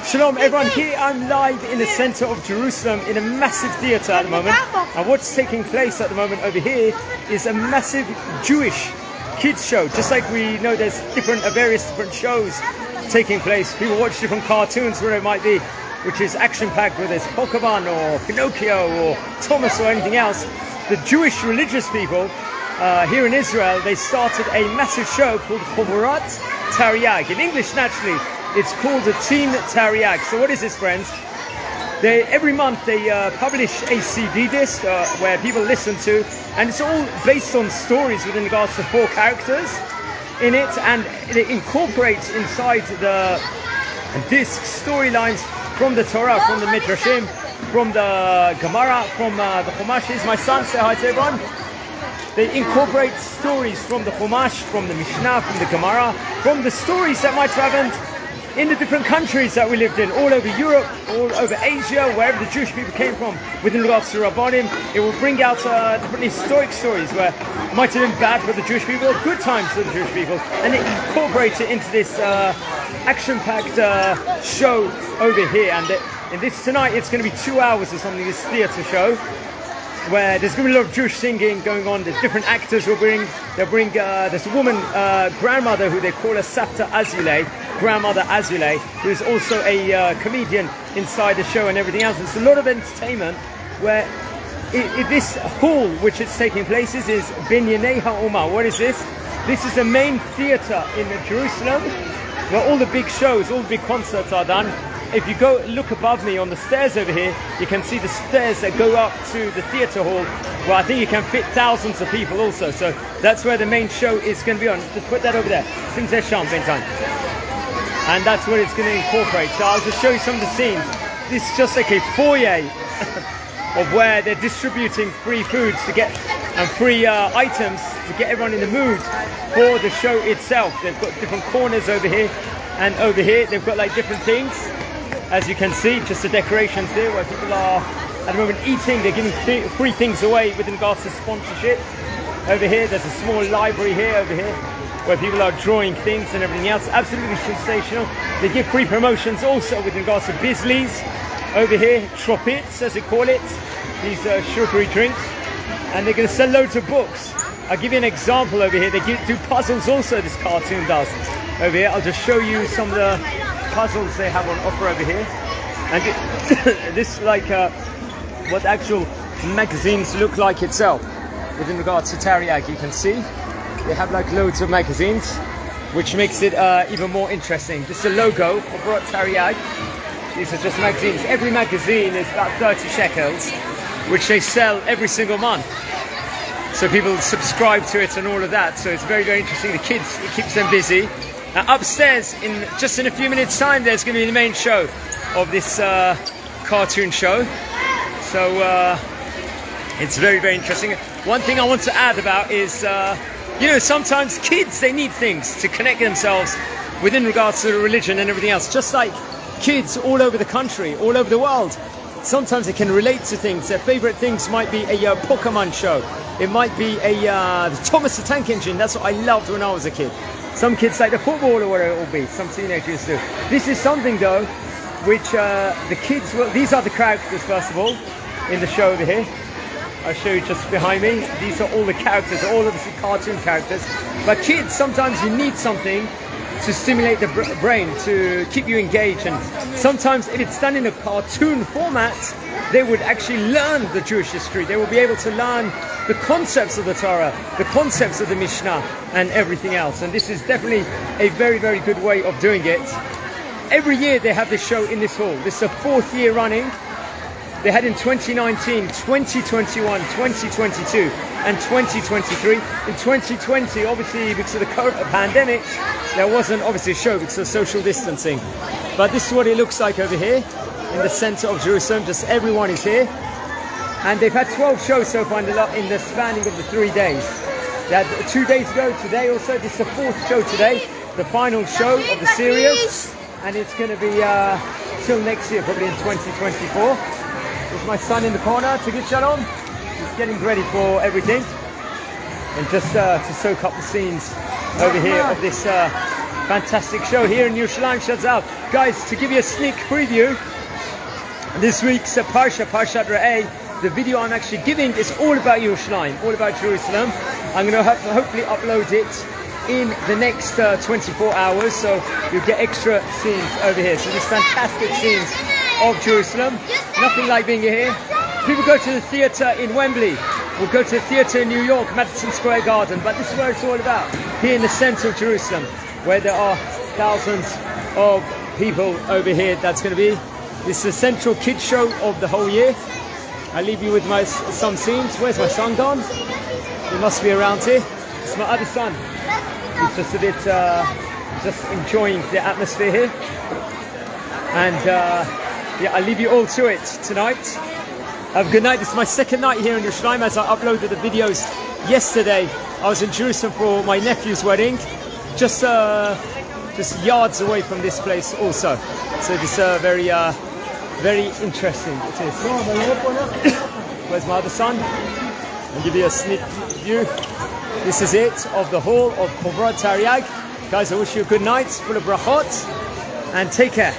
Shalom everyone, here I'm live in the center of Jerusalem in a massive theater at the moment, and what's taking place at the moment over here is a massive Jewish kids show. Just like we know there's various different shows taking place, people watch different cartoons, whatever it might be, which is action-packed, whether it's Pokemon or Pinocchio or Thomas or anything else. The Jewish religious people here in Israel, they started a massive show called Chavurat Taryag. In English, naturally, it's called the Teen Taryag. So what is this, friends? Every month they publish a CD disc where people listen to, and it's all based on stories within regards to 4 characters in it, and it incorporates inside the disc storylines from the Torah, from the Midrashim, from the Gemara, from the Chumash. My son, say hi to everyone. They incorporate stories from the Chumash, from the Mishnah, from the Gemara, from the stories that might have happened in the different countries that we lived in, all over Europe, all over Asia, wherever the Jewish people came from, within regards to Rabbanim. It will bring out different historic stories where it might have been bad for the Jewish people, or good times for the Jewish people, and it incorporates it into this action-packed show over here. And in this tonight, it's going to be 2 hours or something, this theatre show, where there's going to be a lot of Jewish singing going on. There's different actors they'll bring there's a woman, grandmother, who they call her Sapta Azulay, grandmother Azulay, who is also a comedian inside the show and everything else. It's a lot of entertainment where this hall which it's taking place is Binyanei HaOma. What is this? This is the main theatre in Jerusalem where all the big shows, all the big concerts are done. If you go look above me on the stairs over here, you can see the stairs that go up to the theatre hall, where I think you can fit thousands of people also. So that's where the main show is going to be on. Just put that over there. And that's what it's going to incorporate. So I'll just show you some of the scenes. This is just like a foyer of where they're distributing free foods to get and free items to get everyone in the mood for the show itself. They've got different corners over here, and over here they've got like different things. As you can see, just the decorations there where people are at the moment eating. They're giving free things away with regards to sponsorship. Over here, there's a small library here, over here, where people are drawing things and everything else. Absolutely sensational. They give free promotions also with regards to Bisleys. Over here, Tropits, as they call it. These sugary drinks. And they're going to sell loads of books. I'll give you an example over here. They do puzzles also, this cartoon does. Over here, I'll just show you some of the puzzles they have on offer over here, and this is like what actual magazines look like itself within regards to Taryag. You can see they have like loads of magazines, which makes it even more interesting. This is a logo of Chavurat Taryag. These are just magazines. Every magazine is about 30 shekels, which they sell every single month, so people subscribe to it and all of that. So it's very, very interesting. The kids, it keeps them busy. Upstairs, in a few minutes' time, there's going to be the main show of this cartoon show. So it's very, very interesting. One thing I want to add about is, sometimes kids, they need things to connect themselves within regards to the religion and everything else. Just like kids all over the country, all over the world, sometimes they can relate to things. Their favorite things might be a Pokemon show. It might be the Thomas the Tank Engine. That's what I loved when I was a kid. Some kids like the football or whatever it will be. Some teenagers do. This is something though, which the kids will. These are the characters first of all in the show over here. I'll show you just behind me. These are all the characters, all obviously cartoon characters. But kids, sometimes you need something to stimulate the brain, to keep you engaged. And sometimes if it's done in a cartoon format, they would actually learn the Jewish history. They will be able to learn the concepts of the Torah, the concepts of the Mishnah and everything else. And this is definitely a very, very good way of doing it. Every year they have this show in this hall. This is the 4th year running. They had in 2019, 2021, 2022 and 2023. In 2020, obviously because of the pandemic, there wasn't obviously a show because of social distancing. But this is what it looks like over here in the center of Jerusalem. Just everyone is here. And they've had 12 shows so far in the spanning of the 3 days. They had 2 days ago, today also. This is the 4th show today, the final show of the series. And it's going to be till next year, probably in 2024. There's my son in the corner, Tariq Shalom. He's getting ready for everything. And just to soak up the scenes over here of this fantastic show here in Yerushalayim. Shut up, guys! To give you a sneak preview, this week's Parshat Re'eh, the video I'm actually giving is all about Yerushalayim, all about Jerusalem. I'm going to hopefully upload it in the next 24 hours, so you'll get extra scenes over here. So these fantastic scenes of Jerusalem. Nothing like being here. People go to the theatre in Wembley, or go to the theatre in New York, Madison Square Garden, but this is where it's all about, here in the centre of Jerusalem, where there are thousands of people over here. That's going to be, this is the central kids show of the whole year. I'll leave you with some scenes. Where's my son gone? He must be around here. It's my other son. He's just a bit, just enjoying the atmosphere here. And yeah, I'll leave you all to it tonight. Have a good night. This is my second night here in Yerushalayim, as I uploaded the videos yesterday. I was in Jerusalem for my nephew's wedding, just yards away from this place also. So this very interesting it is. Where's my other son? I'll give you a sneak view. This is it of the hall of Chavurat Taryag. Guys, I wish you a good night, full of brachot, and take care.